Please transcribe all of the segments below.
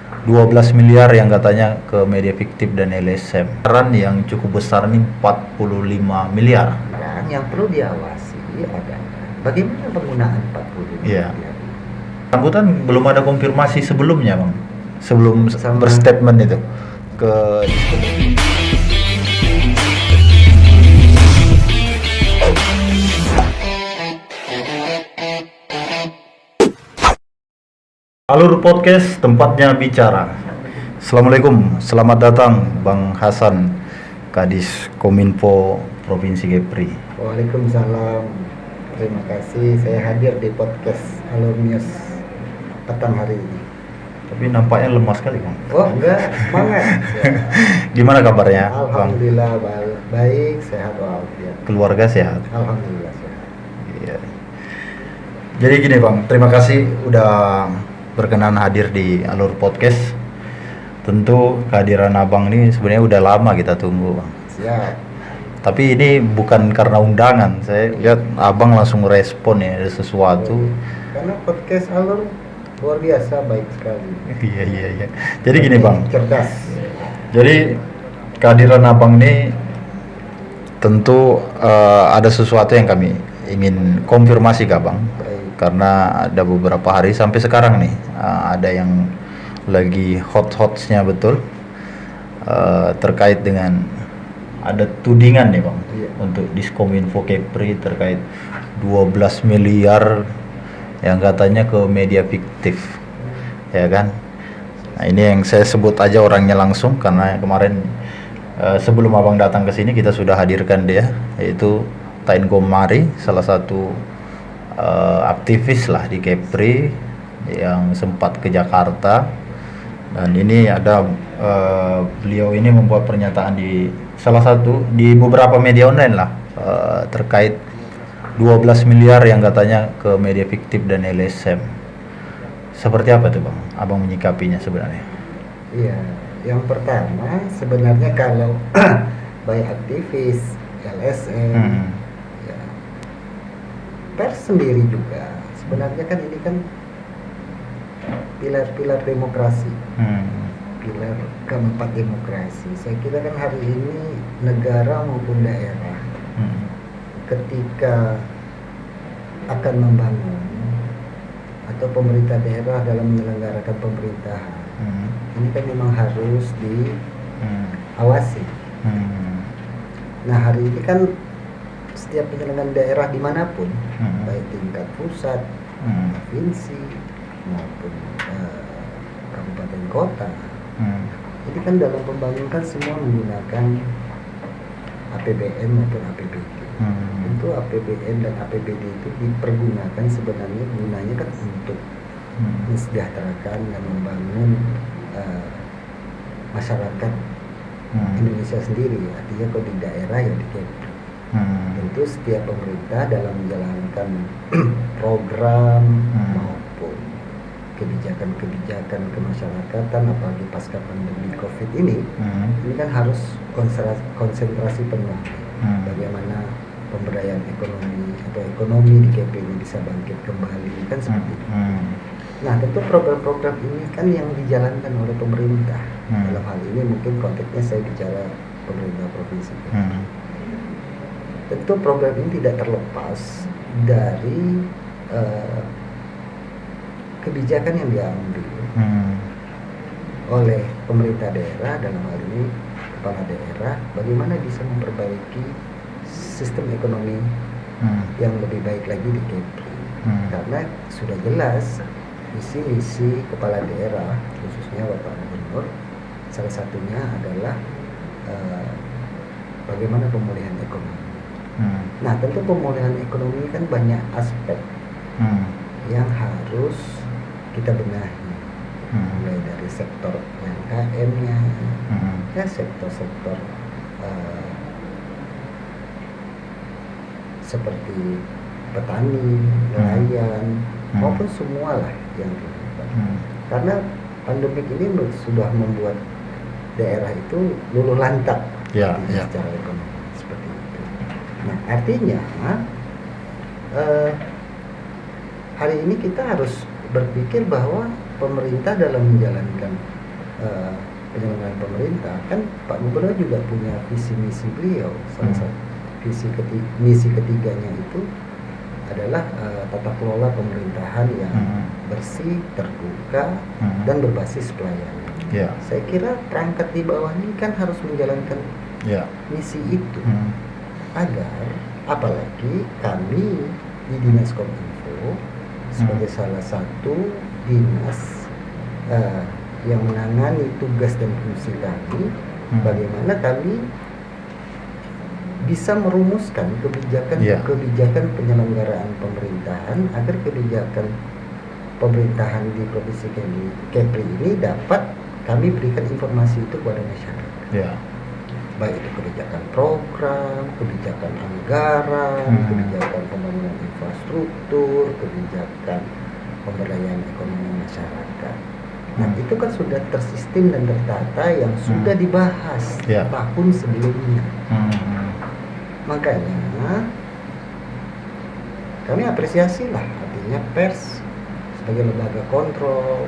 12 miliar yang katanya ke media fiktif dan LSM. Peran yang cukup besar nih 45 miliar. Dan yang perlu diawasi adalah bagaimana penggunaan 45 Iya. miliar. Angkutan belum ada konfirmasi sebelumnya, Bang. Sebelum Sama- berstatement itu ke Alur Podcast, tempatnya bicara. Assalamualaikum, selamat datang Bang Hasan, Kadis Kominfo Provinsi Kepri. Waalaikumsalam. Terima kasih saya hadir di podcast Alur News petang hari ini. Tapi nampaknya lemah sekali, Bang. Oh enggak, semangat. Gimana kabarnya, Bang? Alhamdulillah baik, sehat walafiat. Keluarga sehat? Alhamdulillah sehat. Iya. Jadi gini, Bang, terima kasih udah berkenan hadir di Alur Podcast. Tentu kehadiran Abang ini sebenarnya udah lama kita tunggu, Bang. Siap. Tapi ini bukan karena undangan. Saya lihat Abang langsung respon ya, ada sesuatu. Karena podcast Alur luar biasa baik sekali. Iya. Jadi gini, Bang. Cerdas. Jadi kehadiran Abang ini tentu ada sesuatu yang kami ingin konfirmasi ke Abang. Baik. Karena ada beberapa hari sampai sekarang nih ada yang lagi hot-hotnya betul terkait dengan ada tudingan nih, Bang. Iya. Untuk Diskominfo Kepri terkait 12 miliar yang katanya ke media fiktif, ya kan? Nah, ini yang saya sebut aja orangnya langsung karena kemarin sebelum Abang datang ke sini kita sudah hadirkan dia, yaitu Tain Gomari, salah satu aktivis lah di Kepri yang sempat ke Jakarta. Dan ini ada beliau ini membuat pernyataan di salah satu di beberapa media online lah terkait 12 miliar yang katanya ke media fiktif dan LSM. Seperti apa tuh, Bang? Abang menyikapinya sebenarnya? Iya, yang pertama sebenarnya kalau baik aktivis, LSM, ya, pers sendiri juga sebenarnya kan ini kan pilar-pilar demokrasi, pilar keempat demokrasi. Saya kira kan hari ini negara maupun daerah ketika akan membangun atau pemerintah daerah dalam menyelenggarakan pemerintahan ini kan memang harus diawasi. Nah hari ini kan setiap penyelenggaraan daerah dimanapun, baik tingkat pusat, provinsi maupun kabupaten kota, ini kan dalam pembangunan kan semua menggunakan APBN maupun APBD. Tentu APBN dan APBD itu dipergunakan sebenarnya gunanya kan untuk mensejahterakan dan membangun masyarakat Indonesia sendiri. Artinya kalau di daerah ya di Kepri. Tentu setiap pemerintah dalam menjalankan program maupun kebijakan-kebijakan kemasyarakatan apalagi pasca pandemi COVID ini kan harus konsentrasi penuh bagaimana pemberdayaan ekonomi atau ekonomi di Kepri ini bisa bangkit kembali kan seperti itu. Nah tentu program-program ini kan yang dijalankan oleh pemerintah. Dalam hal ini mungkin konteksnya saya bicara pemerintah provinsi. Tentu program ini tidak terlepas dari kebijakan yang diambil oleh pemerintah daerah, dalam hal ini kepala daerah, bagaimana bisa memperbaiki sistem ekonomi yang lebih baik lagi di Kepri. Karena sudah jelas visi-misi kepala daerah, khususnya Bapak Gubernur, salah satunya adalah bagaimana pemulihan ekonomi. Nah tentu pemulihan ekonomi kan banyak aspek yang harus kita benahi, mulai dari sektor UMKM-nya, ya sektor-sektor seperti petani, nelayan, maupun semua lah yang terlibat. Karena pandemik ini sudah membuat daerah itu luluh lantak secara ekonomi seperti itu. Nah artinya hari ini kita harus berpikir bahwa pemerintah dalam menjalankan eh, penyelenggaraan pemerintah, kan Pak Gubernur juga punya visi misi beliau. Salah satu misi ketiganya itu adalah tata kelola pemerintahan yang bersih, terbuka, dan berbasis pelayanan. Yeah. Saya kira perangkat di bawah ini kan harus menjalankan misi itu, agar apalagi kami di Dinas Kominfo sebagai salah satu dinas yang menangani tugas dan fungsi kami, bagaimana kami bisa merumuskan kebijakan penyelenggaraan pemerintahan agar kebijakan pemerintahan di Provinsi Kepri ini dapat kami berikan informasi itu kepada masyarakat. Baik itu kebijakan program, kebijakan anggaran, kebijakan pembangunan infrastruktur, kebijakan pemberdayaan ekonomi masyarakat. Nah, itu kan sudah tersistem dan tertata yang sudah dibahas tahun sebelumnya. Makanya kami apresiasi lah, artinya pers sebagai lembaga kontrol,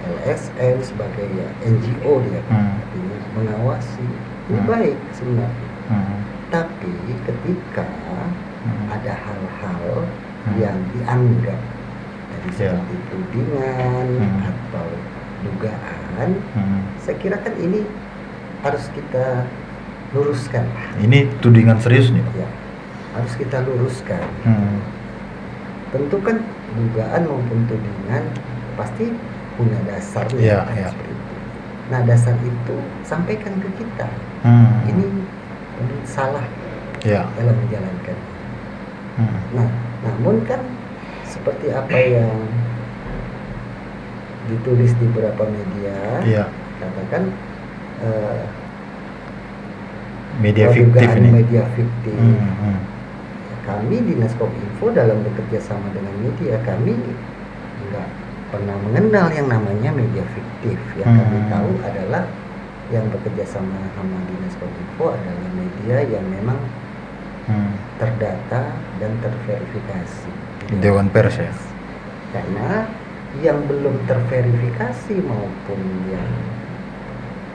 LSM sebagai NGO dia, artinya mengawasi, ini baik sebenarnya. Tapi ketika ada hal-hal yang dianggap tadi seperti tudingan atau dugaan, saya kira kan ini harus kita luruskan. Ini tudingan serius nih. Ya, harus kita luruskan. Tentu kan dugaan maupun tudingan pasti punya dasarnya. Seperti itu. Nah, dasar itu sampaikan ke kita. Ini salah dalam menjalankan. Nah, namun kan seperti apa yang ditulis di beberapa media, katakan media fiktif ini. Media fiktif. Kami Dinas Kominfo dalam bekerja sama dengan media, kami nggak pernah mengenal yang namanya media fiktif. Yang kami tahu adalah yang bekerja sama Dinas Kominfo adalah media yang memang terdata dan terverifikasi. Dewan Pers ya. Karena yang belum terverifikasi maupun yang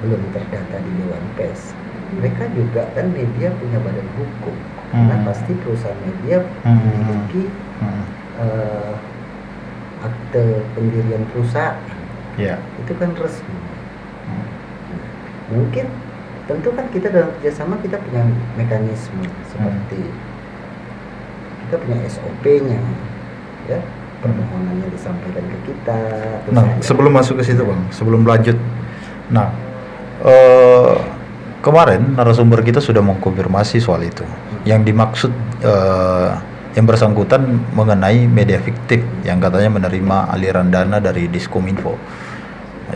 belum terdata di Dewan Pers, mereka juga kan media punya badan hukum. Karena pasti perusahaan media memiliki akte pendirian perusahaan. Itu kan resmi. Mungkin tentu kan kita dalam kerjasama kita punya mekanisme seperti kita punya SOP-nya, ya, permohonannya disampaikan ke kita. Nah, sebelum masuk ke situ, Bang, sebelum lanjut, nah kemarin narasumber kita sudah mengkonfirmasi soal itu. Yang dimaksud yang bersangkutan mengenai media fiktif yang katanya menerima aliran dana dari Diskominfo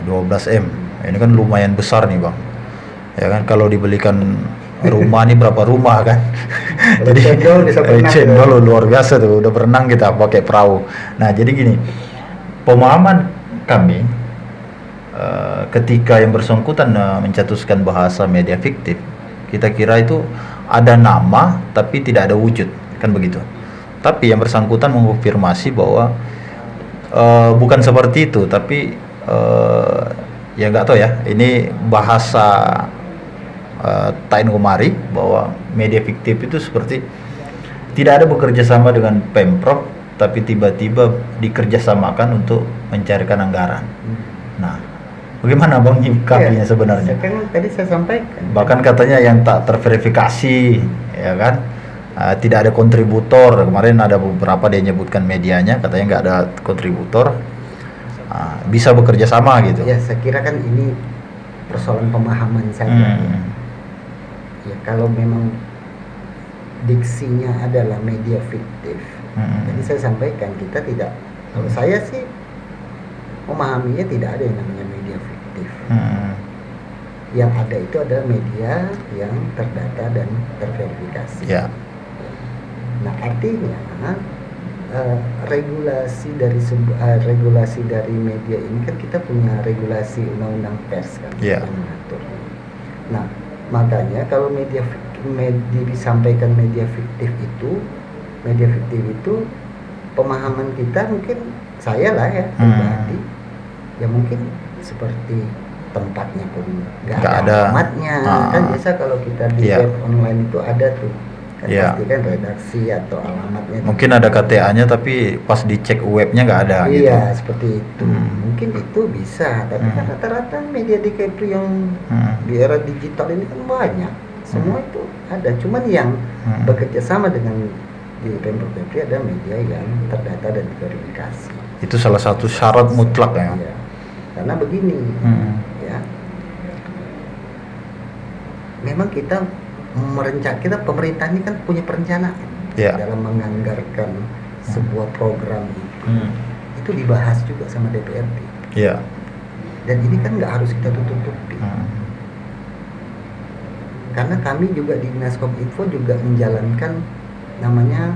12M. Ini kan lumayan besar nih, Bang. Ya kan, kalau dibelikan rumah nih berapa rumah kan. Jadi cendol luar biasa tuh, udah berenang kita pakai perahu. Nah, jadi gini, pemahaman kami ketika yang bersangkutan mencetuskan bahasa media fiktif, kita kira itu ada nama tapi tidak ada wujud, kan begitu. Tapi yang bersangkutan mengonfirmasi bahwa bukan seperti itu, tapi ya nggak tahu ya, ini bahasa Tain Komari, bahwa media fiktif itu seperti tidak ada bekerja sama dengan Pemprov, tapi tiba-tiba dikerjasamakan untuk mencarikan anggaran. Nah, bagaimana Bang nyikapinya sebenarnya? Kan tadi saya sampaikan. Bahkan katanya yang tak terverifikasi, ya kan, tidak ada kontributor. Kemarin ada beberapa dia nyebutkan medianya, katanya nggak ada kontributor, bisa bekerja sama gitu. Ya, saya kira kan ini persoalan pemahaman saja. Ya, kalau memang diksinya adalah media fiktif, jadi saya sampaikan kita tidak. Kalau saya sih memahaminya tidak ada yang namanya media fiktif. Yang ada itu adalah media yang terdata dan terverifikasi. Nah, artinya regulasi dari media ini kan kita punya regulasi undang-undang pers kan yang mengatur. Nah, makanya kalau media disampaikan media fiktif itu pemahaman kita, mungkin saya lah ya pribadi, ya mungkin seperti tempatnya pun nggak Nggak ada ada. alamatnya. Kan biasa kalau kita di Iya. web online itu ada tuh kan Iya. pasti kan redaksi atau alamatnya. Mungkin ada KTA-nya tapi pas dicek webnya nggak ada gitu. Iya, seperti itu. Mungkin itu bisa, tapi kan Hmm. rata-rata media di Kepri yang di era digital ini kan banyak. Semua itu ada. Cuman yang bekerja sama dengan di Pemprov Kepri ada media yang terdata dan diverifikasi. Itu salah satu syarat mutlak ya. Iya. Karena begini, ya. Memang kita pemerintah ini kan punya perencanaan Iya. dalam menganggarkan sebuah program itu dibahas juga sama DPRD. Iya. Dan ini kan nggak harus kita tutup-tutupi. Karena kami juga di Dinas Kominfo juga menjalankan namanya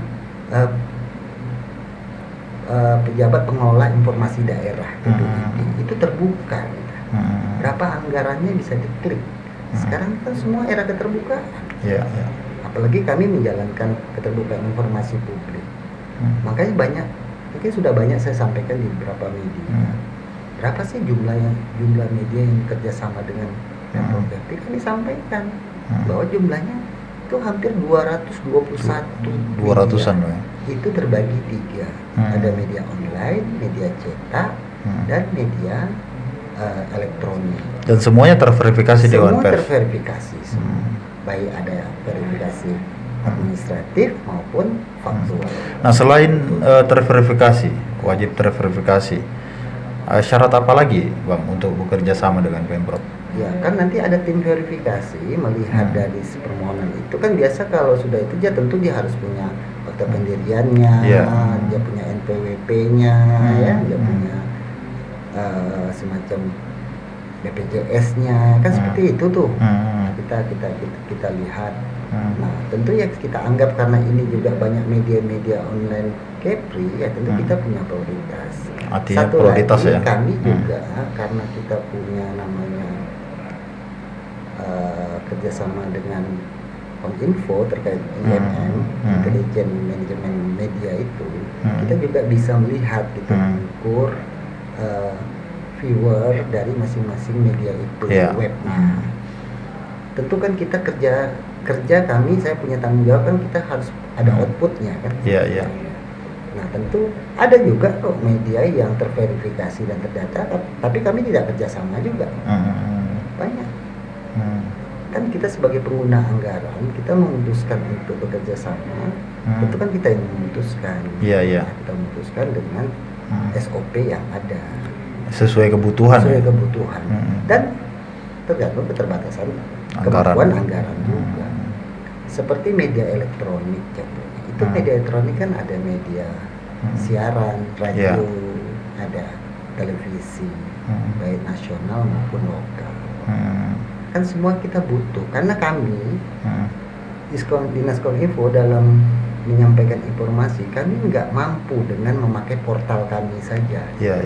pejabat pengelola informasi daerah PPID. Itu terbuka. Berapa anggarannya bisa diklik. Sekarang kan semua era keterbukaan. Iya. Apalagi kami menjalankan keterbukaan informasi publik. Makanya mungkin sudah banyak saya sampaikan di beberapa media. Berapa sih jumlah media yang kerjasama dengan Pemprov Kepri? Kami sampaikan bahwa jumlahnya itu hampir 200-an loh ya. Itu terbagi 3. Ada media online, media cetak, dan media elektronik. Dan semuanya terverifikasi Dewan Semua Pers. terverifikasi semua. Baik ada verifikasi administratif maupun faktual. Nah, selain terverifikasi, wajib terverifikasi, syarat apa lagi Bang untuk bekerja sama dengan Pemprov? Ya kan nanti ada tim verifikasi melihat dari permohonan itu kan biasa kalau sudah itu dia tentu dia harus punya akta pendiriannya, dia punya NPWP-nya, ya, dia punya semacam BPJS-nya kan seperti itu tuh. Nah, kita lihat. Nah, tentu ya kita anggap karena ini juga banyak media-media online Kepri, ya tentu kita punya prioritas. Artinya Satu prioritas lagi, ya. kami juga karena kita punya namanya kerjasama dengan Kominfo terkait IMM, Intelijen Manajemen Media itu, kita juga bisa melihat gitu mengukur viewer dari masing-masing media itu webnya. Tentu kan kita kerja kami, saya punya tanggung jawab kan kita harus ada outputnya kan. Iya. Nah tentu ada juga kok media yang terverifikasi dan terdata, tapi kami tidak kerjasama juga. Banyak. Kan kita sebagai pengguna anggaran kita memutuskan untuk bekerja sama. Tentu kan kita yang memutuskan. Iya. Nah, kita memutuskan dengan SOP yang ada. Sesuai kebutuhan. Dan tergantung keterbatasan kemampuan anggaran juga. Seperti media elektronik contohnya. Itu media elektronik kan ada media siaran, radio, ada televisi, baik nasional maupun lokal. Kan semua kita butuh karena kami Dinas Kominfo dalam menyampaikan informasi kami nggak mampu dengan memakai portal kami saja. Iya.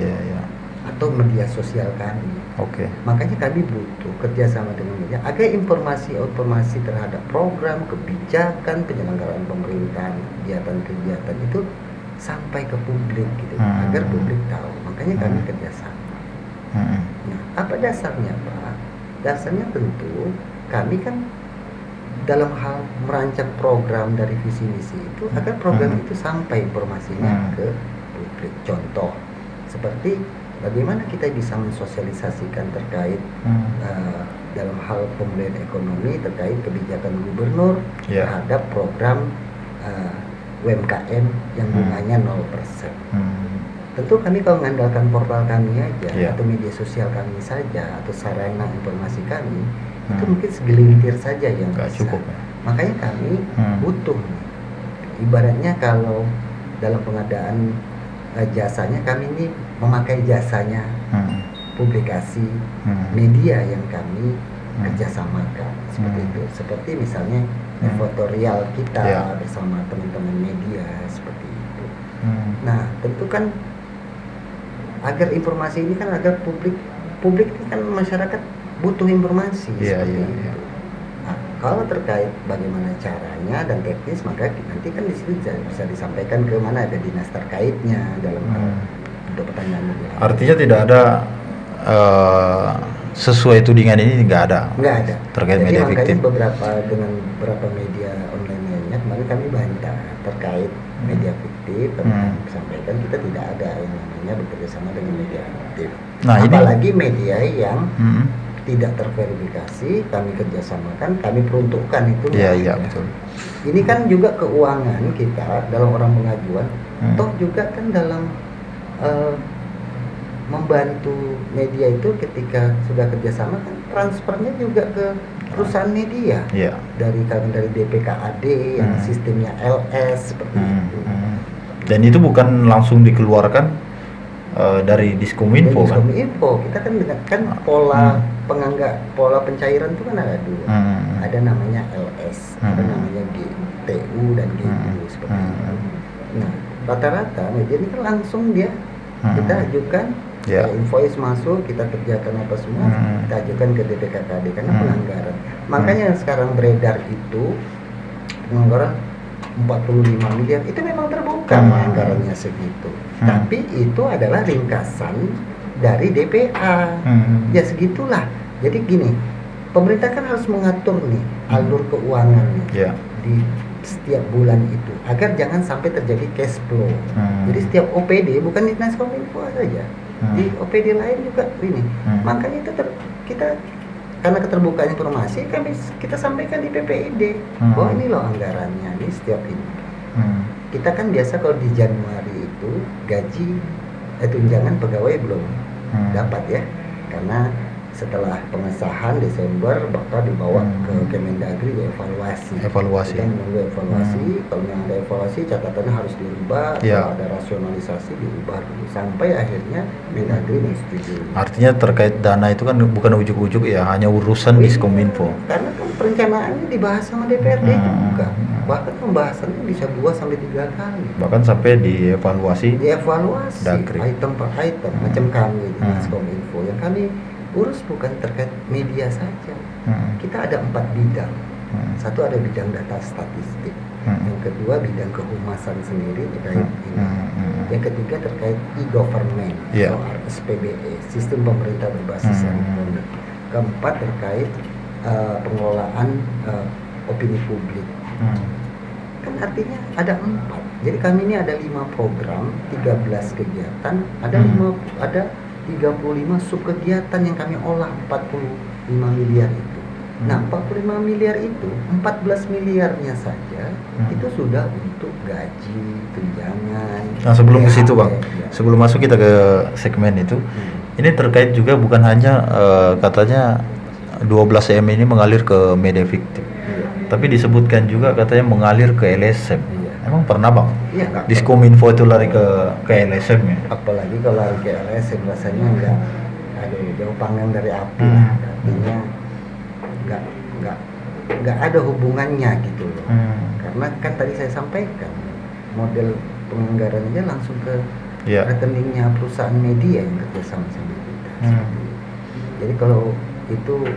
Atau media sosial kami. Oke. Makanya kami butuh kerjasama dengan media agar informasi terhadap program, kebijakan, penyelenggaraan pemerintahan, kegiatan-kegiatan itu sampai ke publik gitu, agar publik tahu. Makanya kami kerjasama. Nah, apa dasarnya Pak? Dasarnya tentu kami kan dalam hal merancang program dari visi misi itu agar program itu sampai informasinya ke publik. Contoh seperti bagaimana kita bisa mensosialisasikan terkait dalam hal pemulihan ekonomi terkait kebijakan gubernur terhadap program UMKM yang bunganya 0%. Tentu kami kalau mengandalkan portal kami aja atau media sosial kami saja atau sarana informasi kami itu mungkin segelintir saja yang nggak cukup. Makanya kami butuh, ibaratnya kalau dalam pengadaan jasanya kami ini memakai jasanya publikasi media yang kami kerjasamakan seperti itu. Seperti misalnya editorial kita bersama teman-teman media seperti itu. Nah tentu kan agar informasi ini kan agar publik ini kan masyarakat butuh informasi seperti itu. Nah, kalau terkait bagaimana caranya dan teknis maka nanti kan di sini bisa disampaikan ke mana ada dinas terkaitnya dalam hal untuk pertanyaan media. Artinya tidak ada sesuai tudingan ini nggak ada terkait Jadi media makanya fiktif. dengan beberapa media online lainnya kemarin kami bantah terkait media fiktif, kami sampaikan kita tidak ada yang namanya bekerja sama dengan media fiktif. Nah, apalagi media yang Hmm. tidak terverifikasi kami kerjasamakan, kami peruntukkan itu. Iya betul. Ini kan juga keuangan kita dalam orang pengajuan, toh juga kan dalam membantu media itu ketika sudah kerjasama kan transfernya juga ke perusahaan media. Dari DPKAD yang sistemnya LS seperti itu. Dan itu bukan langsung dikeluarkan dari Diskominfo kan? Diskominfo kita kan dengan pola pencairan itu kan ada dua. Ada namanya LS, ada namanya GTU dan GU seperti itu. Nah, rata-rata media ini kan langsung dia kita ajukan invoice masuk, kita kerjakan apa semua, kita ajukan ke DPKKD karena penganggaran. Makanya sekarang beredar itu penganggaran 45 miliar itu memang terbuka anggarannya segitu. Tapi itu adalah ringkasan dari DPA. Ya segitulah. Jadi gini, pemerintah kan harus mengatur nih alur keuangannya di setiap bulan itu agar jangan sampai terjadi cash flow. Jadi setiap OPD bukan di Dinas Kominfo saja, di OPD lain juga ini. Makanya itu kita karena keterbukaan informasi kita sampaikan di PPID bahwa ini loh anggarannya nih setiap ini. Kita kan biasa kalau di Januari itu gaji tunjangan pegawai belum dapat ya, karena setelah pengesahan Desember bakal dibawa ke Kemendagri evaluasi. Kita menunggu evaluasi. Kalau yang ada evaluasi catatannya harus dirubah, kalau ada rasionalisasi diubah dulu sampai akhirnya Kemendagri menyetujui. Artinya terkait dana itu kan bukan ujuk-ujuk ya, hanya urusan Diskominfo. Karena kan perencanaannya dibahas sama DPRD juga. Bahkan pembahasannya bisa 2 sampai 3 kali. Bahkan sampai dievaluasi Dagri. Item per item macam kami di Diskominfo yang kami urus bukan terkait media saja. Kita ada 4 bidang. Satu ada bidang data statistik. Yang kedua bidang kehumasan sendiri terkait ini. Yang ketiga terkait e-government atau SPBE, sistem pemerintah berbasis elektronik. Keempat terkait pengelolaan opini publik. Kan artinya ada 4. Jadi kami ini ada 5 program, 13 kegiatan, ada 35 subkegiatan yang kami olah 45 miliar itu. Nah, 45 miliar itu 14 miliarnya saja itu sudah untuk gaji, tunjangan. Nah, sebelum ke situ Bang, sebelum masuk kita ke segmen itu, ini terkait juga bukan hanya katanya 12 M ini mengalir ke media fiktif, tapi disebutkan juga katanya mengalir ke LSM. Emang pernah Bang? Iya, Diskominfo itu lari ke LSM ya? Apalagi kalau lari ke LSM rasanya jauh panggang dari api. Artinya nggak ada hubungannya gitu loh. Karena kan tadi saya sampaikan model penganggarannya langsung ke rekeningnya perusahaan media yang kerja sama kita. Jadi kalau itu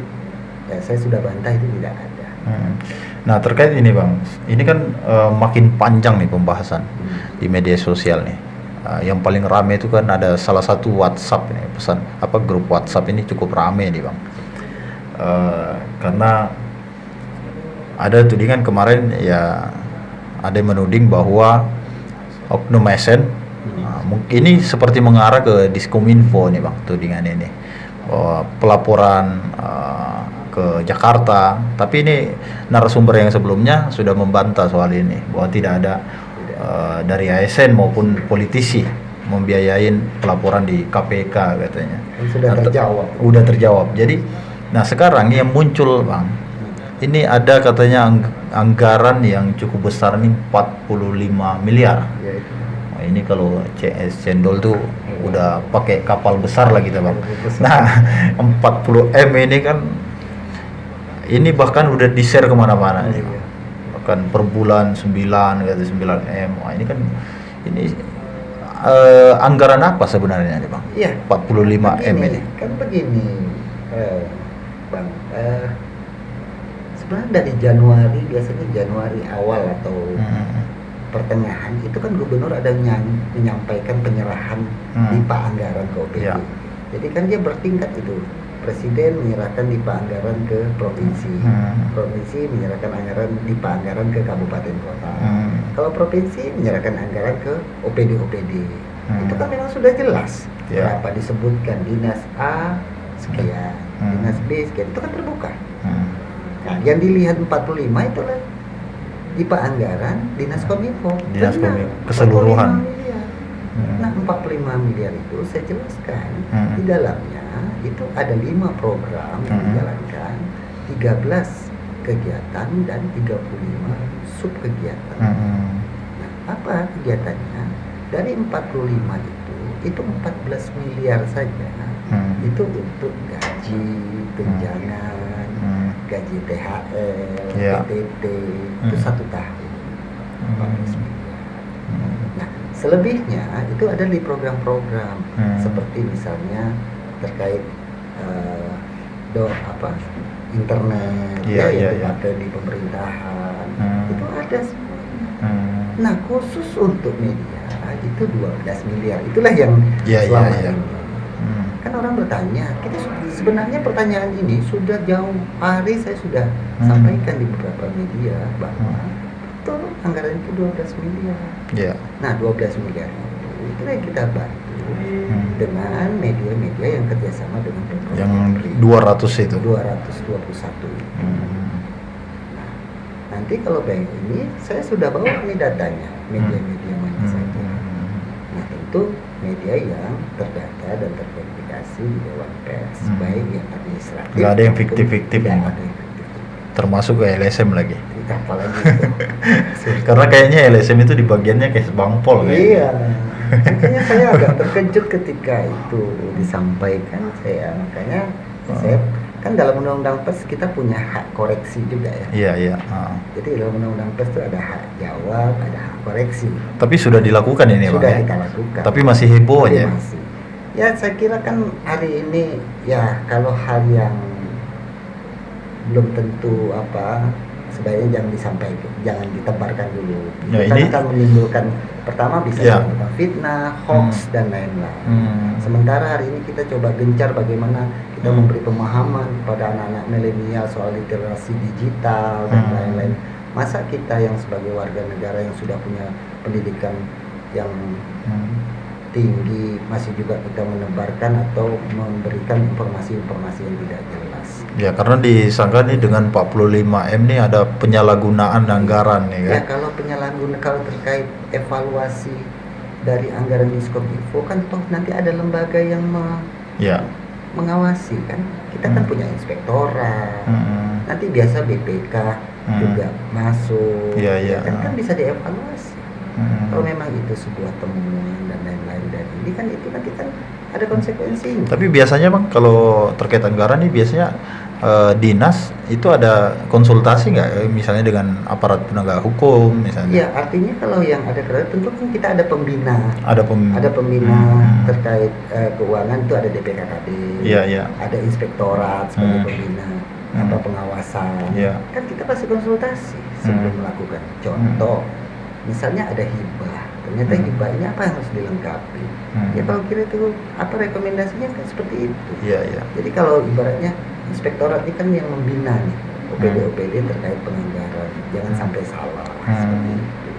saya sudah bantah itu tidak ada. Nah terkait ini Bang, ini kan makin panjang nih pembahasan di media sosial nih. Yang paling rame itu kan ada salah satu WhatsApp nih, grup WhatsApp ini cukup rame nih Bang. Karena ada tudingan kemarin ya, ada yang menuding bahwa oknum ASN ini seperti mengarah ke Diskominfo nih Bang, tudingan ini. Pelaporan ke Jakarta, tapi ini narasumber yang sebelumnya sudah membantah soal ini bahwa tidak ada dari ASN maupun politisi membiayain pelaporan di KPK katanya. Sudah terjawab. Jadi, nah sekarang yang muncul Bang, ini ada katanya anggaran yang cukup besar nih 45 miliar. Nah, ini kalau CS Cendol tuh udah pakai kapal besar lah kita Bang. Nah 40 M ini kan ini bahkan udah di-share kemana-mana nih Bang. Bahkan per bulan 9 M. Wah, ini kan anggaran apa sebenarnya nih Bang? 45 M ini. Kan begini Bang, sebenarnya dari Januari, biasanya Januari awal atau pertengahan itu kan gubernur ada menyampaikan penyerahan pipa anggaran ke OPD. Jadi kan dia bertingkat itu presiden menyerahkan DIPA anggaran ke provinsi, provinsi menyerahkan anggaran ke kabupaten kota. Kalau provinsi menyerahkan anggaran ke OPD. Itu kan memang sudah jelas berapa disebutkan, dinas A sekian, dinas B sekian, itu kan terbuka. Nah, yang dilihat 45 itulah DIPA anggaran dinas kominfo, keseluruhan. 45 miliar. Nah, 45 miliar itu saya jelaskan di dalamnya itu ada 5 program yang dijalankan, 13 kegiatan dan 35 sub kegiatan. Nah, apa kegiatannya? Dari 45 itu 14 miliar saja itu untuk gaji, tunjangan, gaji THR, PTT itu 1 tahun 14 miliar. Nah, selebihnya itu ada di program-program seperti misalnya terkait internet yang dipakai di pemerintahan, itu ada semuanya. Nah, khusus untuk media itu 12 miliar. Itulah yang selama ini. Kan orang bertanya, kita sebenarnya pertanyaan ini sudah jauh hari saya sudah sampaikan di beberapa media bahwa betul anggaran itu 12 miliar. Nah, 12 miliar itu yang kita bantu dengan media-media yang kerjasama dengan Pemprov. Yang 200 itu. 221. Nanti kalau banyak ini saya sudah bawa ini datanya, media-media mana saja. Nah, tentu media yang terdata dan terverifikasi di Dewan Pers, baik yang administratif. Nggak ada yang fiktif-fiktif nih. Termasuk ke LSM lagi. Apalagi Karena kayaknya LSM itu di bagiannya kayak Bangpol kayaknya. Iya. Makanya saya agak terkejut ketika itu disampaikan, makanya saya kan dalam undang-undang pers kita punya hak koreksi juga ya. Iya. Jadi dalam undang-undang pers itu ada hak jawab, ada hak koreksi. Tapi sudah dilakukan ini, sudah Bang. Kita lakukan. Tapi masih heboh aja. Masih. Ya, saya kira kan hari ini ya kalau hal yang belum tentu sebaiknya jangan disampaikan, jangan ditebarkan dulu. Ya, Itu ini akan menimbulkan, pertama bisa menimbulkan fitnah, hoax dan lain-lain. Sementara hari ini kita coba gencar bagaimana kita memberi pemahaman kepada anak-anak milenial soal literasi digital dan lain-lain. Masa kita yang sebagai warga negara yang sudah punya pendidikan yang tinggi masih juga kita menebarkan atau memberikan informasi-informasi yang tidak jelas. Ya, karena disangka nih dengan 45M nih ada penyalahgunaan anggaran nih kan. Ya, kalau penyalahgunaan, kalau terkait evaluasi dari anggaran Diskominfo kan toh nanti ada lembaga yang mengawasi kan. Kita kan punya inspektorat. Nanti biasa BPK juga masuk. Kan bisa dievaluasi. Kalau memang itu sebuah temuan dan lain-lain dari ini kan itu nanti kan ada konsekuensinya. Tapi biasanya Bang kalau terkait anggaran nih biasanya dinas itu ada konsultasi nggak misalnya dengan aparat penegak hukum misalnya? Iya, artinya kalau yang ada tentu kan kita ada pembina. Ada pembina terkait keuangan itu ada DPKKD. Iya. Ada inspektorat sebagai pembina. Pengawasan. Kan kita pasti konsultasi sebelum melakukan. Contoh misalnya ada hibah, ternyata hibah ini apa yang harus dilengkapi? Ya kalau kira itu apa rekomendasinya kan seperti itu. Jadi kalau ibaratnya inspektorat ini kan yang membina nih OPD terkait penganggaran, jangan sampai salah seperti itu.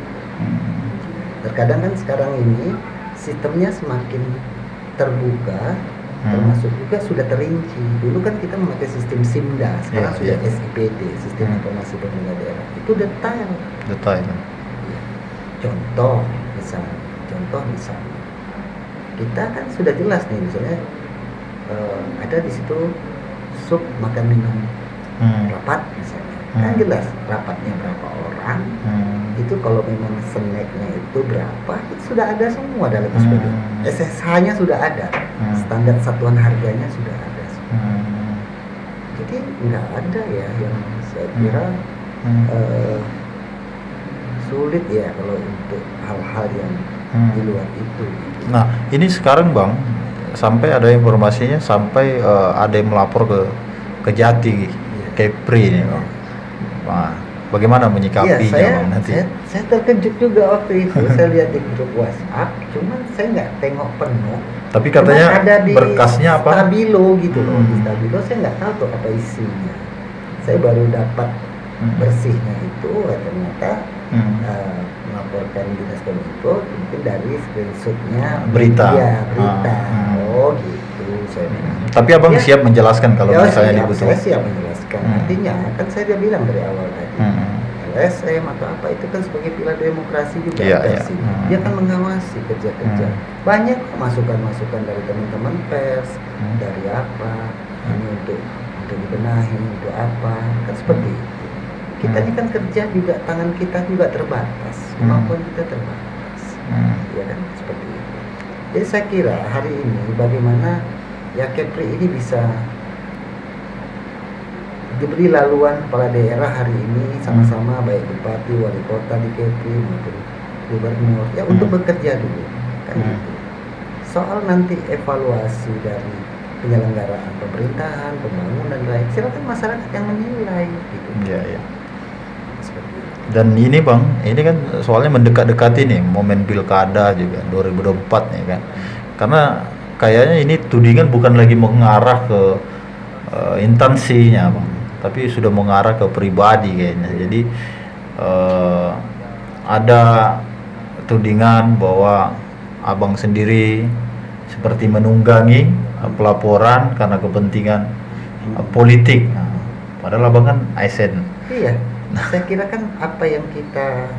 Terkadang kan sekarang ini sistemnya semakin terbuka, termasuk juga sudah terinci. Dulu kan kita memakai sistem SIMDA, sekarang sudah SIPD, Sistem Informasi Pemerintah Daerah. Itu detail. Contoh misalnya kita kan sudah jelas nih misalnya ada di situ sub makan minum rapat misalnya kan jelas rapatnya berapa orang, itu kalau memang snacknya itu berapa itu sudah ada semua dalam SPP. SSH-nya sudah ada, standar satuan harganya sudah ada semua. Jadi nggak ada ya yang saya kira sulit ya kalau untuk hal-hal yang di luar itu. Nah, ini sekarang Bang, sampai ada informasinya sampai ada yang melapor ke Kejati, Kepri ini Bang. Nah, bagaimana menyikapinya Bang nanti? Saya terkejut juga waktu itu. Saya lihat di grup WhatsApp, cuman saya nggak tengok penuh Tapi katanya Cuman ada di berkasnya apa? Stabilo gitu loh. Di Hmm. Stabilo saya nggak tahu tuh apa isinya. Saya baru dapat bersihnya itu ternyata melaporkan dinas kominfo mungkin dari screenshotnya Berita. berita. Ah. Oh gitu saya bilang. Tapi abang Ya, siap menjelaskan kalau ya, misalnya siap, dibutuhkan. saya siap menjelaskan. Artinya kan saya udah bilang dari awal tadi. LSM atau apa itu kan sebagai pilar demokrasi juga Iya, iya. versi. Dia kan mengawasi kerja-kerja. Banyak kok masukan-masukan dari teman-teman pers, dari apa ini untuk dibenahi, untuk apa kan seperti itu. Kita ini kan kerja juga, tangan kita juga terbatas, kemampuan kita terbatas, ya kan seperti itu. Jadi saya kira hari ini bagaimana ya Kepri ini bisa diberi laluan kepala daerah hari ini sama-sama baik bupati, wali kota di Kepri maupun gubernur ya untuk bekerja dulu kan gitu. Soal nanti evaluasi dari penyelenggaraan pemerintahan, pembangunan lain silakan masyarakat yang menilai gitu. Iya, iya. Seperti itu. Dan ini bang, ini kan soalnya mendekat-dekati nih momen pilkada juga 2024 nih kan. Karena kayaknya ini tudingan bukan lagi mengarah ke instansinya bang, tapi sudah mengarah ke pribadi kayaknya. Jadi ada tudingan bahwa abang sendiri seperti menunggangi pelaporan karena kepentingan politik. Nah, padahal abang kan ASN. Iya, saya kira kan apa yang kita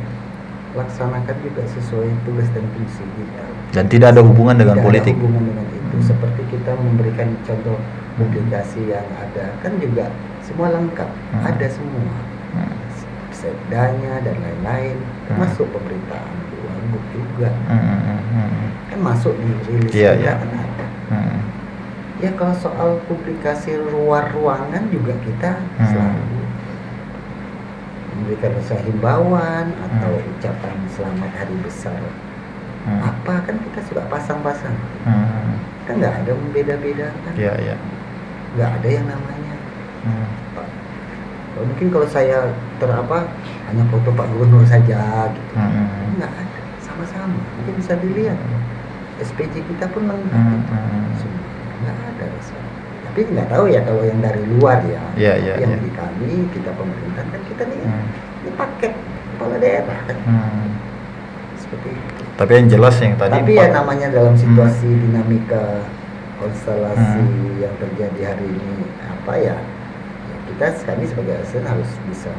laksanakan juga sesuai tugas dan fungsi kita. Dan tidak ada hubungan dengan Tidak politik. ada hubungan dengan itu. Seperti kita memberikan contoh publikasi yang ada kan juga semua lengkap, ada semua, sekdanya dan lain-lain, termasuk pemberitaan Wagub juga, kan masuk di rilis Iya, kita iya. kan ada. Ya kalau soal publikasi luar ruangan juga kita selalu memberikan rasa himbauan atau ucapan selamat hari besar apa kan kita suka pasang-pasang kan nggak ada membeda-bedakan, Iya, iya. nggak ada yang namanya mungkin kalau saya hanya foto Pak Gubernur saja gitu, nggak ada, sama-sama mungkin bisa dilihat SPJ kita pun lengkap semua, nggak ada rasa. Tapi nggak tahu ya kalau yang dari luar ya, Iya, iya, yang iya. di kami kita pemerintah kan kita nih ini paket kepala daerah kan seperti itu. Tapi yang jelas yang tadi Tapi ya namanya dalam situasi dinamika konstelasi yang terjadi hari ini apa ya kami sebagai ASN harus bisa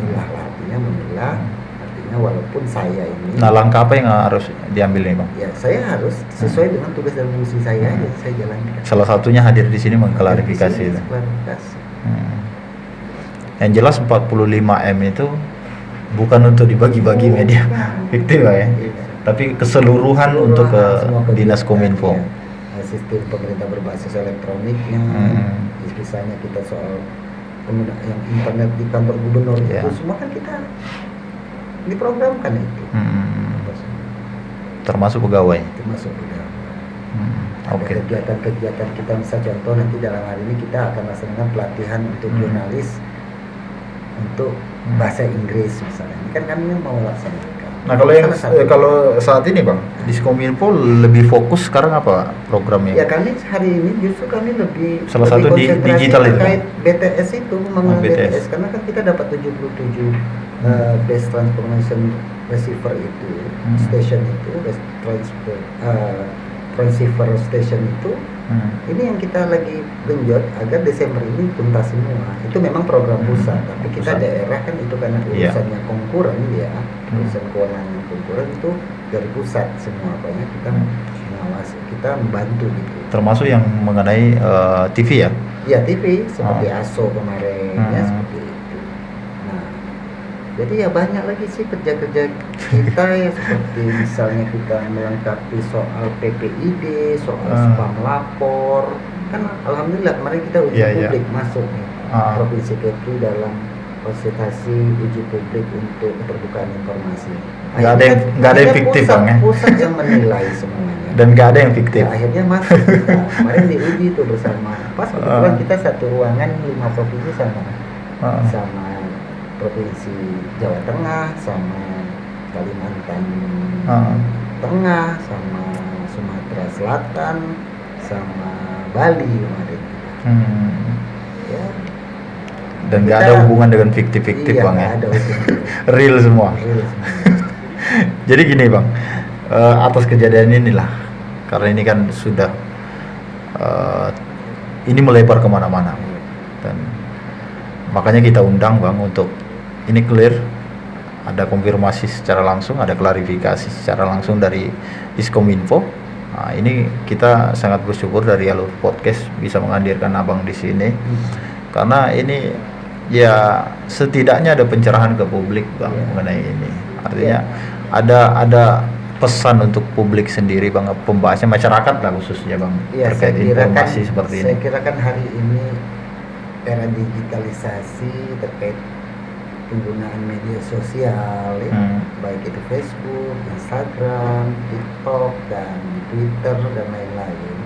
memilah lah, artinya walaupun saya ini Nah, langkah apa yang harus diambil nih bang? ya saya harus sesuai dengan tugas dan fungsi saya yang saya jalankan. Salah satunya hadir di sini mengklarifikasi itu. Klarifikasi. Yang jelas 45M itu bukan untuk dibagi-bagi media fiktif ya, tapi keseluruhan untuk ke Semua dinas kegiatan, kominfo. ya. Sistem pemerintah berbasis elektroniknya, misalnya kita soal penggunaan yang internet di kantor gubernur itu semua kan kita diprogramkan itu. Termasuk pegawai. Termasuk pegawai. Oke. Kegiatan-kegiatan kita misal contoh nanti dalam hari ini kita akan laksanakan pelatihan untuk jurnalis untuk bahasa Inggris misalnya. Ini kan kami mau laksanakan. Nah, kalau saat ini bang, Diskominfo lebih fokus sekarang apa programnya? Ya kami hari ini justru kami lebih Salah satu di konsentrasi digital itu, terkait BTS itu pembangunan BTS. BTS karena kan kita dapat 77 base transformation receiver itu station itu base transceiver station itu ini yang kita lagi genjot agar Desember ini tuntas semua. Itu memang program pusat, tapi kita daerah kan itu karena urusannya konkuren ya, urusan kewenangan konkuren itu dari pusat semua, apanya kita mengawasi, kita membantu gitu. Termasuk yang mengenai TV ya? Iya TV seperti ASO kemarin ya seperti itu. Nah, jadi ya banyak lagi sih kerja-kerja kita ya seperti misalnya kita melengkapi soal PPID, soal spam lapor. Kan alhamdulillah kemarin kita uji publik masuk nih Provinsi Kepri dalam konsultasi uji publik untuk keterbukaan informasi. Nggak ada yang fiktif bang ya? Pusat yang menilai semuanya. Dan nggak ada yang fiktif. Ya, akhirnya masuk kita. Kemarin diuji itu bersama. Pas kebetulan kita satu ruangan 5 provinsi sama Provinsi Jawa Tengah, sama Kalimantan Tengah, sama Sumatera Selatan sama Bali kemarin. Ya, Dan nggak kita- ada hubungan dengan fiktif-fiktif iya, bang ya. nggak ada hubungan. Real semua. Real semua. Jadi gini bang, atas kejadian inilah, karena ini kan sudah ini melebar kemana-mana, dan makanya kita undang bang untuk ini clear, ada konfirmasi secara langsung, ada klarifikasi secara langsung dari Diskominfo. Nah, ini kita sangat bersyukur dari Alur Podcast bisa menghadirkan abang di sini, karena ini ya setidaknya ada pencerahan ke publik bang mengenai ini. Artinya ada pesan untuk publik sendiri bang, pembahasnya masyarakat lah khususnya bang, Iya, terkait saya kira informasi seperti ini. Saya kira kan hari ini era digitalisasi terkait penggunaan media sosial, ya, baik itu Facebook, Instagram, TikTok, dan Twitter dan lain-lain.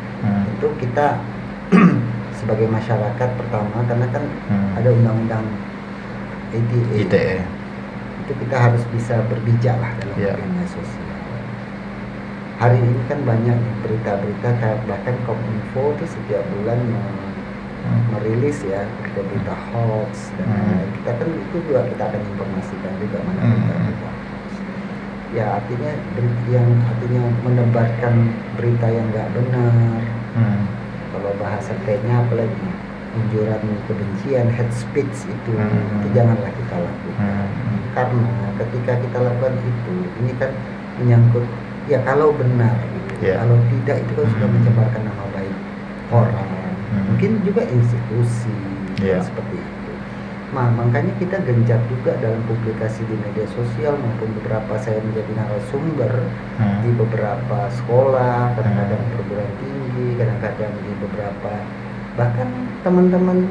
Itu kita sebagai masyarakat pertama, karena kan ada undang-undang ITE. Itu kita harus bisa berbijak lah dalam media sosial. Hari ini kan banyak berita-berita, bahkan Kominfo itu setiap bulan merilis ya berita hoax dan lain-lain. Kita kan itu juga kita akan informasikan juga mana berita ya, artinya yang artinya menebarkan berita yang nggak benar. Kalau bahasa kayaknya apalagi ujaran kebencian, hate speech itu janganlah kita lakukan. Karena ketika kita lakukan itu, ini kan menyangkut ya kalau benar gitu. Kalau tidak itu kan sudah mencemarkan nama baik orang, mungkin juga institusi seperti itu. Nah, makanya kita gencar juga dalam publikasi di media sosial maupun beberapa saya menjadi narasumber di beberapa sekolah, kadang-kadang perguruan tinggi, kadang-kadang di beberapa bahkan teman-teman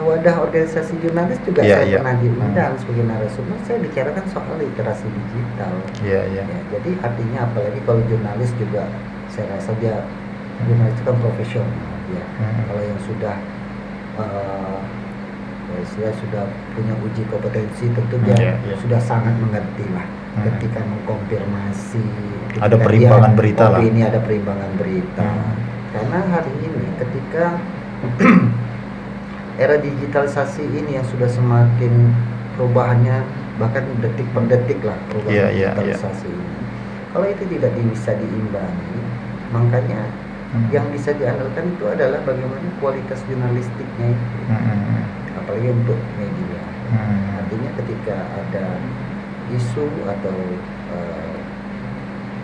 wadah organisasi jurnalis juga saya pernah diundang sebagai narasumber. Saya bicarakan soal literasi digital. Ya, jadi artinya apalagi kalau jurnalis juga saya rasa dia jurnalis itu kan profesional ya. Kalau yang sudah sudah punya uji kompetensi tentu dia sudah sangat mengerti lah ketika mengkonfirmasi, ada perimbangan berita lah. Ini ada perimbangan berita. Karena hari ini ketika era digitalisasi ini yang sudah semakin perubahannya bahkan detik per detik lah perubahan digitalisasi ini. Kalau itu tidak bisa diimbangi, makanya yang bisa diandalkan itu adalah bagaimana kualitas jurnalistiknya itu, apalagi untuk media. Artinya ketika ada isu atau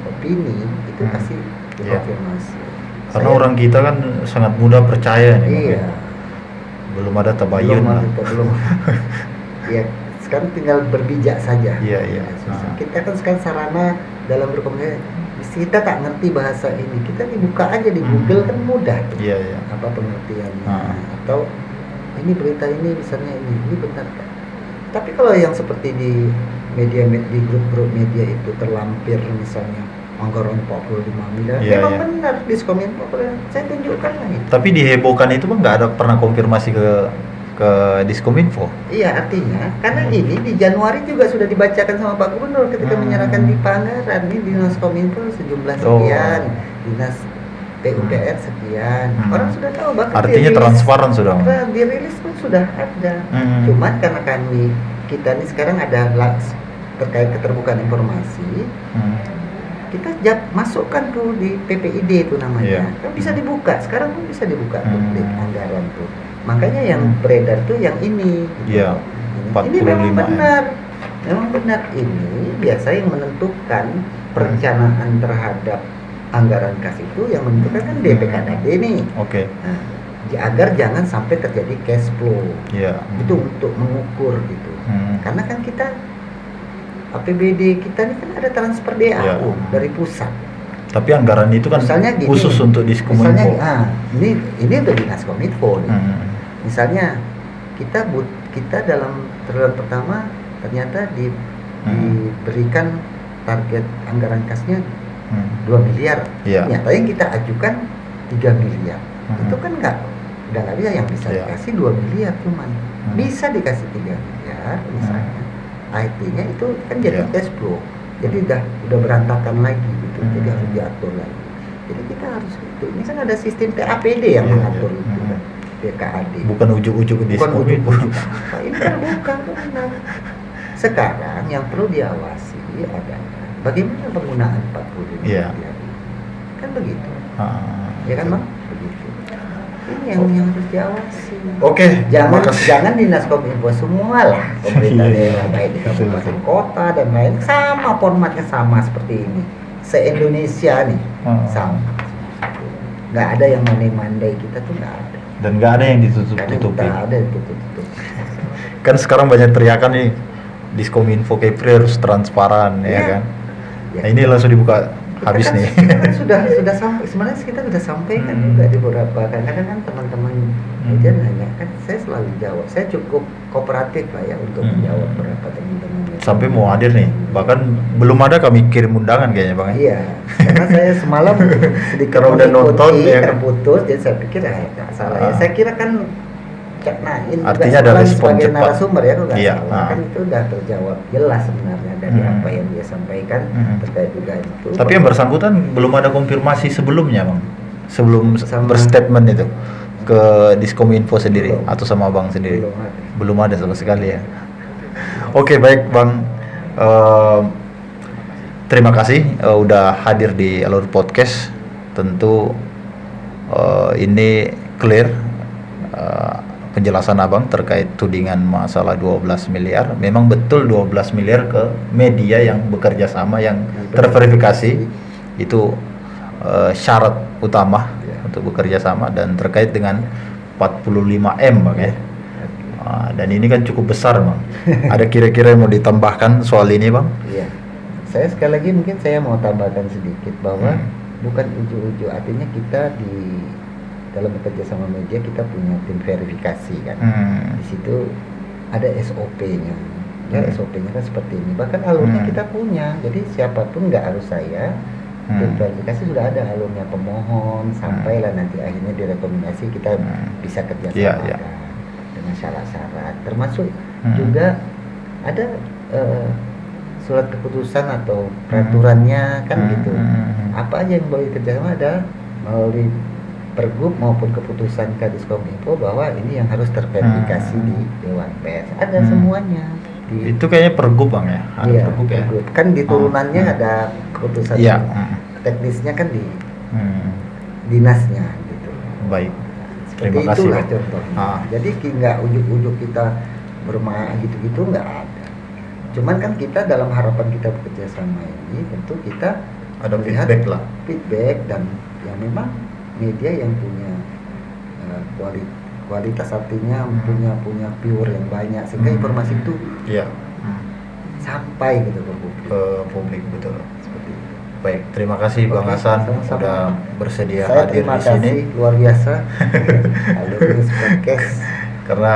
opini itu pasti dikonfirmasi. Karena orang kita kan sangat mudah percaya nih. Iya. Belum ada tabayun lah. Belum. Ya, sekarang tinggal berbijak saja. Iya. Kita kan sekarang sarana dalam berkomunikasi. Kita tak ngerti bahasa ini, kita dibuka aja di Google kan mudah tuh. Iya. Apa pengertiannya? Atau ini berita ini misalnya ini benar kan? Tapi kalau yang seperti di media di grup-grup media itu terlampir misalnya anggaran 45 miliar, memang benar Diskominfo, saya tunjukkan lah itu. Tapi dihebohkan itu kan nggak ada pernah konfirmasi ke Diskominfo. Iya, artinya karena ini di Januari juga sudah dibacakan sama Pak Gubernur ketika menyerahkan DIPA anggaran ini Dinas Kominfo sejumlah sekian, Dinas PUPR sekian. Orang sudah tahu, bahkan artinya transparan sudah. Dirilis pun sudah ada. Cuman karena kita ini sekarang ada terkait keterbukaan informasi. Kita masukkan tuh di PPID itu namanya, kan bisa dibuka, sekarang pun bisa dibuka publik anggaran tuh. Makanya yang beredar tuh yang ini. Iya. Ini memang benar, ini biasa yang menentukan perencanaan terhadap anggaran kas itu yang menentukan kan DPKDAD ini. Oke. Nah, agar jangan sampai terjadi cash flow. Iya. Itu untuk mengukur gitu. Karena kan kita APBD kita ini kan ada transfer DAU dari pusat. Tapi anggaran itu kan misalnya gini, khusus untuk Diskominfo. Misalnya, ini untuk Dinas Kominfo nih. Misalnya kita dalam triwulan pertama ternyata diberikan target anggaran kasnya 2 miliar. Ternyata yang kita ajukan 3 miliar. Itu kan udah nggak bisa, yang bisa dikasih 2 miliar cuman. Bisa dikasih 3 miliar misalnya. IT-nya itu kan jadi cash flow, jadi udah berantakan lagi gitu. itu, jadi harus diatur lagi. Jadi kita harus itu. Ini kan ada sistem PAPD yang mengatur itu kan, PKAD. Bukan ujuk-ujuk di Bukan ujuk-ujuk apa. Ini kan bukan benar. Sekarang yang perlu diawasi adalah bagaimana penggunaan 40 miliar. Kan begitu. Ya kan Bang? Begitu. Ini yang harus diawasi. Oke, Jangan dinas kominfo semua lah, pemerintah daerah baik di kabupaten kota dan lain sama, formatnya sama seperti ini. Se-Indonesia nih sama. Nggak ada yang mandai-mandai, kita tuh nggak ada. Dan nggak ada yang ditutup-tutupi. Nggak ada yang ditutup-tutup. Kan sekarang banyak teriakan nih, Diskominfo Kepri harus transparan ya kan. Ya. Nah, ini langsung dibuka habis nih. Kita kan sudah sampai, sebenarnya kita sudah sampaikan juga di beberapa, kadang-kadang kan teman-teman media nanya kan, saya selalu jawab, saya cukup kooperatif lah ya untuk menjawab beberapa teman-teman media. Sampai mau hadir nih, bahkan belum ada kami kirim undangan kayaknya Bang. Iya, karena saya semalam sedikit Karena udah nonton ya kan? terputus, jadi saya pikir nggak salah ya. Saya kira kan artinya ada respon sebagai cepat. narasumber ya, kalau nggak Iya, salah kan itu udah terjawab jelas sebenarnya dari apa yang dia sampaikan terkait juga itu. Tapi yang bersangkutan belum ada konfirmasi sebelumnya Bang, sebelum Sama- berstatement itu ke Diskominfo sendiri Belum. atau sama Bang sendiri. Belum ada. Belum ada sama sekali ya. Oke, baik Bang. Terima kasih udah hadir di Alur Podcast. Tentu ini clear penjelasan Abang terkait tudingan masalah 12 miliar. Memang betul 12 miliar ke media yang bekerja sama, yang terverifikasi. Itu syarat utama untuk bekerja sama, dan terkait dengan 45M Bang ya. Dan ini kan cukup besar Bang. Ada kira-kira yang mau ditambahkan soal ini Bang? Iya. Saya sekali lagi mungkin saya mau tambahkan sedikit bahwa bukan ujuk-ujuk, artinya kita dalam bekerja sama media kita punya tim verifikasi kan. Di situ ada SOP-nya. Ya, SOP-nya kan seperti ini. Bahkan alurnya kita punya. Jadi siapapun nggak harus saya. Tim verifikasi sudah ada alurnya pemohon, sampailah nanti akhirnya direkomendasi kita bisa kerjasama dengan syarat-syarat. Termasuk juga ada surat keputusan atau peraturannya kan gitu. Apa aja yang boleh kerjasama ada melalui Pergub maupun keputusan Kadiskominfo bahwa ini yang harus terverifikasi di Dewan Pers. Ada semuanya. Itu kayaknya Pergub Bang ya? Ada Iya, Pergub ya? Pergub. Kan di turunannya ada keputusan. Iya. Teknisnya kan di dinasnya gitu. Baik. Seperti Terima kasih itulah Bang. contohnya. Jadi nggak ujuk-ujuk kita bermain gitu-gitu, nggak ada. Cuman kan kita dalam harapan kita bekerja sama ini tentu kita Ada melihat feedback lah. feedback dan yang memang media yang punya kualitas, artinya punya viewer yang banyak sehingga informasi itu sampai gitu ke publik. Ke publik, betul. Seperti itu. Baik, terima kasih Bang Hasan sama-sama. sudah bersedia Saya hadir terima di sini. kasih luar biasa. Alur News Podcast. Karena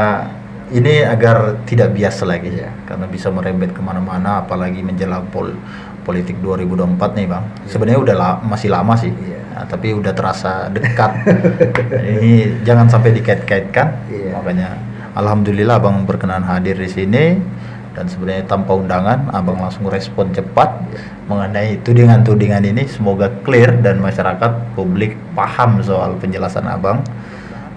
ini agar tidak biasa lagi ya, karena bisa merembet kemana-mana, apalagi menjelang politik 2024 nih Bang. Sebenarnya udah masih lama sih, tapi udah terasa dekat. Ini jangan sampai dikait-kaitkan. Makanya alhamdulillah Abang berkenan hadir di sini, dan sebenarnya tanpa undangan Abang langsung respon cepat mengenai tudingan-tudingan ini. Semoga clear dan masyarakat publik paham soal penjelasan Abang.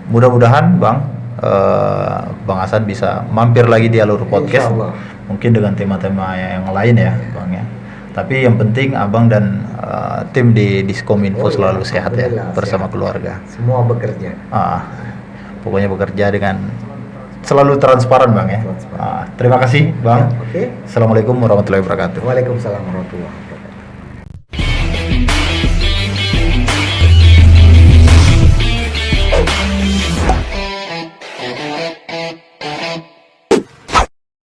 Mudah-mudahan Bang Hasan bisa mampir lagi di Alur Podcast, mungkin dengan tema-tema yang lain ya Bang ya. Tapi yang penting Abang dan tim di Diskominfo selalu sehat ya, bersama keluarga. Semua bekerja. Pokoknya bekerja dengan selalu transparan Bang ya. Terima kasih Bang. Oke. Assalamualaikum warahmatullahi wabarakatuh. Waalaikumsalam warahmatullahi wabarakatuh.